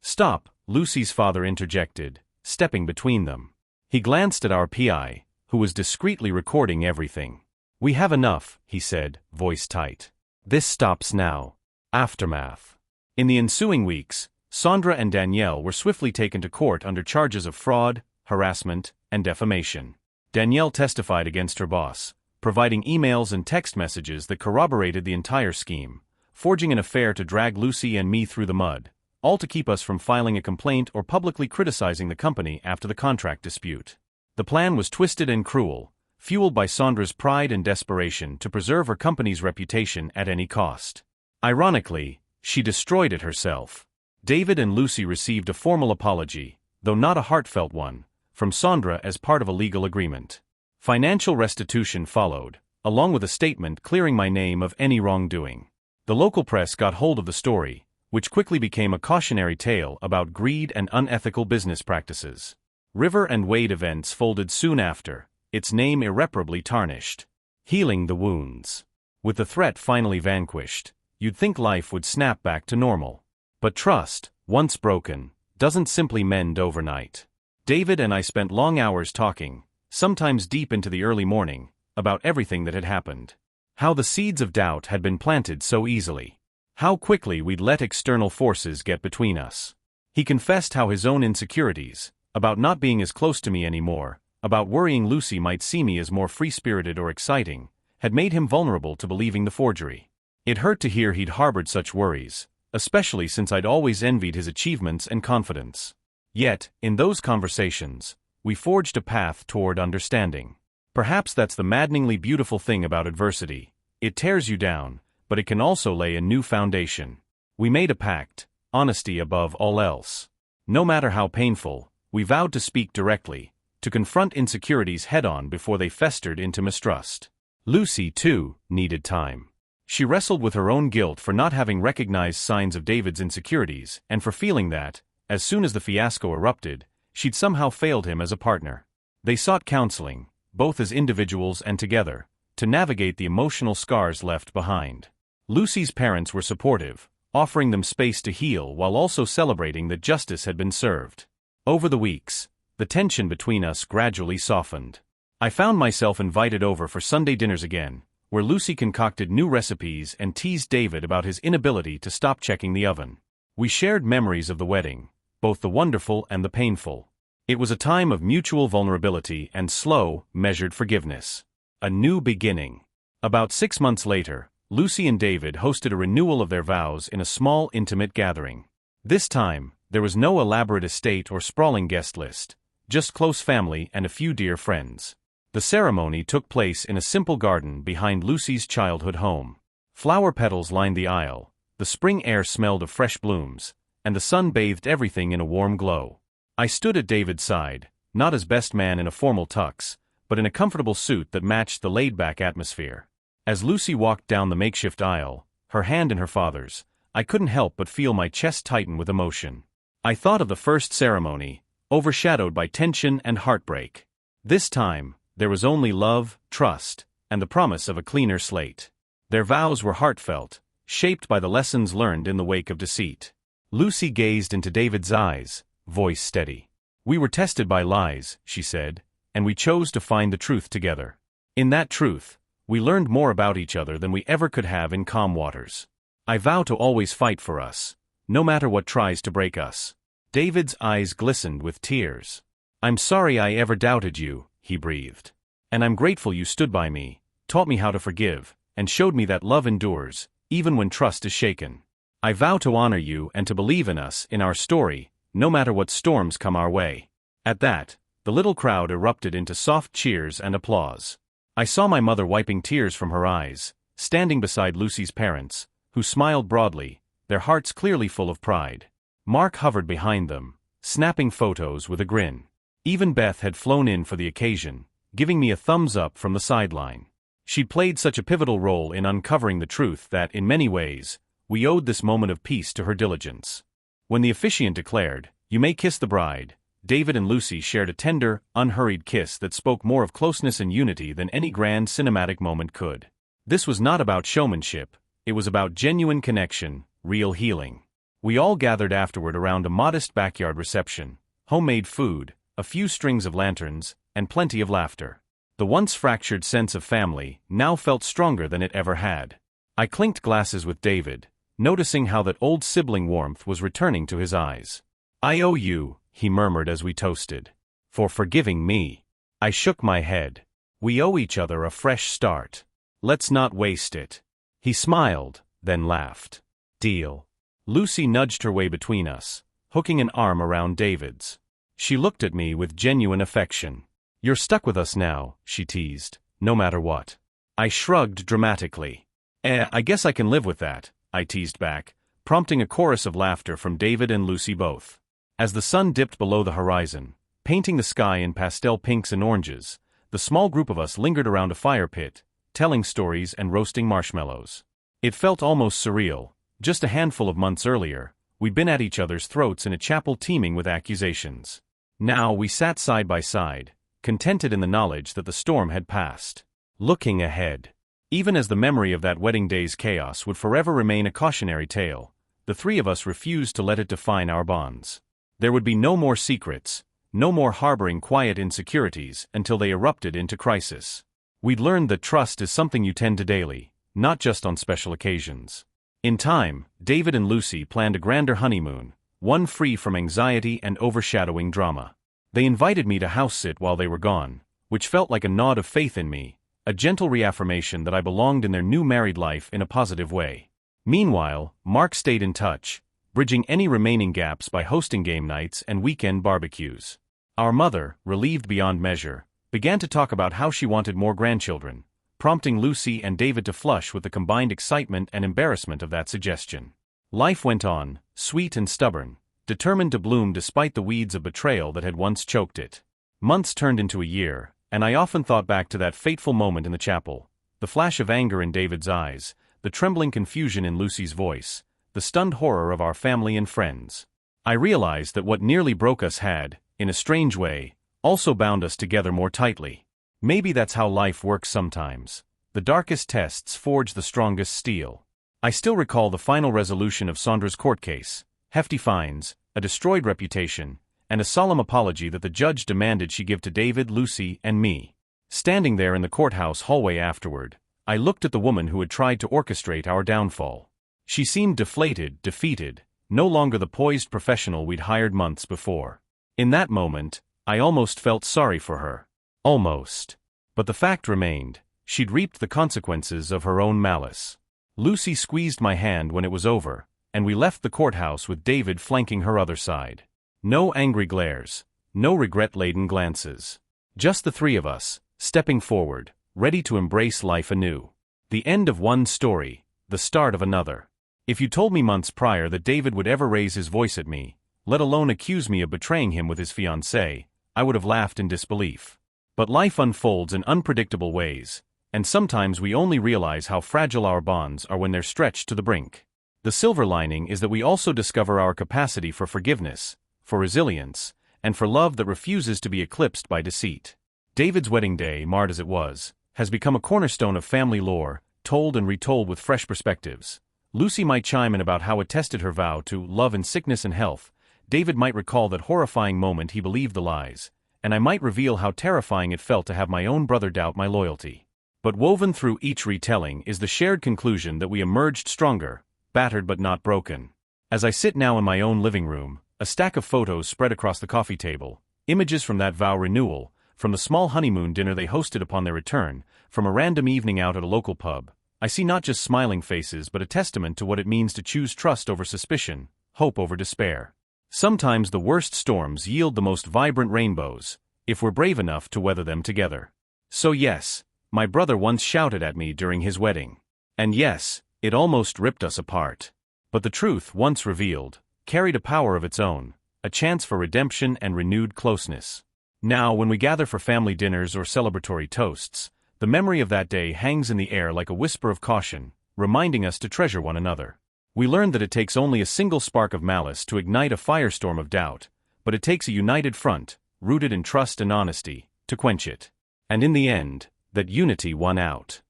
Stop, Lucy's father interjected, stepping between them. He glanced at our PI, who was discreetly recording everything. We have enough, he said, voice tight. This stops now. Aftermath. In the ensuing weeks, Sandra and Danielle were swiftly taken to court under charges of fraud, harassment, and defamation. Danielle testified against her boss, providing emails and text messages that corroborated the entire scheme, forging an affair to drag Lucy and me through the mud, all to keep us from filing a complaint or publicly criticizing the company after the contract dispute. The plan was twisted and cruel, fueled by Sandra's pride and desperation to preserve her company's reputation at any cost. Ironically, she destroyed it herself. David and Lucy received a formal apology, though not a heartfelt one, from Sandra as part of a legal agreement. Financial restitution followed, along with a statement clearing my name of any wrongdoing. The local press got hold of the story, which quickly became a cautionary tale about greed and unethical business practices. River and Wade Events folded soon after, its name irreparably tarnished. Healing the wounds. With the threat finally vanquished, you'd think life would snap back to normal. But trust, once broken, doesn't simply mend overnight. David and I spent long hours talking, sometimes deep into the early morning, about everything that had happened. How the seeds of doubt had been planted so easily. How quickly we'd let external forces get between us. He confessed how his own insecurities, about not being as close to me anymore, about worrying Lucy might see me as more free-spirited or exciting, had made him vulnerable to believing the forgery. It hurt to hear he'd harbored such worries, especially since I'd always envied his achievements and confidence. Yet, in those conversations, we forged a path toward understanding. Perhaps that's the maddeningly beautiful thing about adversity. It tears you down, but it can also lay a new foundation. We made a pact, honesty above all else. No matter how painful, we vowed to speak directly, to confront insecurities head-on before they festered into mistrust. Lucy, too, needed time. She wrestled with her own guilt for not having recognized signs of David's insecurities and for feeling that, as soon as the fiasco erupted, she'd somehow failed him as a partner. They sought counseling, both as individuals and together, to navigate the emotional scars left behind. Lucy's parents were supportive, offering them space to heal while also celebrating that justice had been served. Over the weeks, the tension between us gradually softened. I found myself invited over for Sunday dinners again, where Lucy concocted new recipes and teased David about his inability to stop checking the oven. We shared memories of the wedding, both the wonderful and the painful. It was a time of mutual vulnerability and slow, measured forgiveness. A new beginning. About 6 months later, Lucy and David hosted a renewal of their vows in a small, intimate gathering. This time, there was no elaborate estate or sprawling guest list, just close family and a few dear friends. The ceremony took place in a simple garden behind Lucy's childhood home. Flower petals lined the aisle, the spring air smelled of fresh blooms, and the sun bathed everything in a warm glow. I stood at David's side, not as best man in a formal tux, but in a comfortable suit that matched the laid-back atmosphere. As Lucy walked down the makeshift aisle, her hand in her father's, I couldn't help but feel my chest tighten with emotion. I thought of the first ceremony, overshadowed by tension and heartbreak. This time, there was only love, trust, and the promise of a cleaner slate. Their vows were heartfelt, shaped by the lessons learned in the wake of deceit. Lucy gazed into David's eyes, voice steady. "We were tested by lies," she said, "and we chose to find the truth together. In that truth, we learned more about each other than we ever could have in calm waters. I vow to always fight for us, no matter what tries to break us." David's eyes glistened with tears. "I'm sorry I ever doubted you," he breathed. "And I'm grateful you stood by me, taught me how to forgive, and showed me that love endures, even when trust is shaken. I vow to honor you and to believe in us, in our story, no matter what storms come our way." At that, the little crowd erupted into soft cheers and applause. I saw my mother wiping tears from her eyes, standing beside Lucy's parents, who smiled broadly, their hearts clearly full of pride. Mark hovered behind them, snapping photos with a grin. Even Beth had flown in for the occasion, giving me a thumbs up from the sideline. She'd played such a pivotal role in uncovering the truth that, in many ways, we owed this moment of peace to her diligence. When the officiant declared, "You may kiss the bride," David and Lucy shared a tender, unhurried kiss that spoke more of closeness and unity than any grand cinematic moment could. This was not about showmanship, it was about genuine connection, real healing. We all gathered afterward around a modest backyard reception, homemade food, a few strings of lanterns, and plenty of laughter. The once fractured sense of family now felt stronger than it ever had. I clinked glasses with David, noticing how that old sibling warmth was returning to his eyes. "I owe you," he murmured as we toasted, "for forgiving me." I shook my head. "We owe each other a fresh start. Let's not waste it." He smiled, then laughed. "Deal." Lucy nudged her way between us, hooking an arm around David's. She looked at me with genuine affection. "You're stuck with us now," she teased, "no matter what." I shrugged dramatically. I guess I can live with that," I teased back, prompting a chorus of laughter from David and Lucy both. As the sun dipped below the horizon, painting the sky in pastel pinks and oranges, the small group of us lingered around a fire pit, telling stories and roasting marshmallows. It felt almost surreal. Just a handful of months earlier, we'd been at each other's throats in a chapel teeming with accusations. Now we sat side by side, contented in the knowledge that the storm had passed. Looking ahead. Even as the memory of that wedding day's chaos would forever remain a cautionary tale, the three of us refused to let it define our bonds. There would be no more secrets, no more harboring quiet insecurities until they erupted into crisis. We'd learned that trust is something you tend to daily, not just on special occasions. In time, David and Lucy planned a grander honeymoon, one free from anxiety and overshadowing drama. They invited me to house-sit while they were gone, which felt like a nod of faith in me, a gentle reaffirmation that I belonged in their new married life in a positive way. Meanwhile, Mark stayed in touch, bridging any remaining gaps by hosting game nights and weekend barbecues. Our mother, relieved beyond measure, began to talk about how she wanted more grandchildren, prompting Lucy and David to flush with the combined excitement and embarrassment of that suggestion. Life went on, sweet and stubborn, determined to bloom despite the weeds of betrayal that had once choked it. Months turned into a year, and I often thought back to that fateful moment in the chapel, the flash of anger in David's eyes, the trembling confusion in Lucy's voice, the stunned horror of our family and friends. I realized that what nearly broke us had, in a strange way, also bound us together more tightly. Maybe that's how life works sometimes. The darkest tests forge the strongest steel. I still recall the final resolution of Sandra's court case: hefty fines, a destroyed reputation, and a solemn apology that the judge demanded she give to David, Lucy, and me. Standing there in the courthouse hallway afterward, I looked at the woman who had tried to orchestrate our downfall. She seemed deflated, defeated, no longer the poised professional we'd hired months before. In that moment, I almost felt sorry for her. Almost. But the fact remained: she'd reaped the consequences of her own malice. Lucy squeezed my hand when it was over, and we left the courthouse with David flanking her other side. No angry glares, no regret-laden glances. Just the three of us, stepping forward, ready to embrace life anew. The end of one story, the start of another. If you told me months prior that David would ever raise his voice at me, let alone accuse me of betraying him with his fiancée, I would have laughed in disbelief. But life unfolds in unpredictable ways, and sometimes we only realize how fragile our bonds are when they're stretched to the brink. The silver lining is that we also discover our capacity for forgiveness, for resilience, and for love that refuses to be eclipsed by deceit. David's wedding day, marred as it was, has become a cornerstone of family lore, told and retold with fresh perspectives. Lucy might chime in about how it tested her vow to love in sickness and health. David might recall that horrifying moment he believed the lies, and I might reveal how terrifying it felt to have my own brother doubt my loyalty. But woven through each retelling is the shared conclusion that we emerged stronger, battered but not broken. As I sit now in my own living room, a stack of photos spread across the coffee table, images from that vow renewal, from the small honeymoon dinner they hosted upon their return, from a random evening out at a local pub, I see not just smiling faces but a testament to what it means to choose trust over suspicion, hope over despair. Sometimes the worst storms yield the most vibrant rainbows, if we're brave enough to weather them together. So yes, my brother once shouted at me during his wedding. And yes, it almost ripped us apart. But the truth, once revealed, carried a power of its own, a chance for redemption and renewed closeness. Now, when we gather for family dinners or celebratory toasts, the memory of that day hangs in the air like a whisper of caution, reminding us to treasure one another. We learned that it takes only a single spark of malice to ignite a firestorm of doubt, but it takes a united front, rooted in trust and honesty, to quench it. And in the end, that unity won out.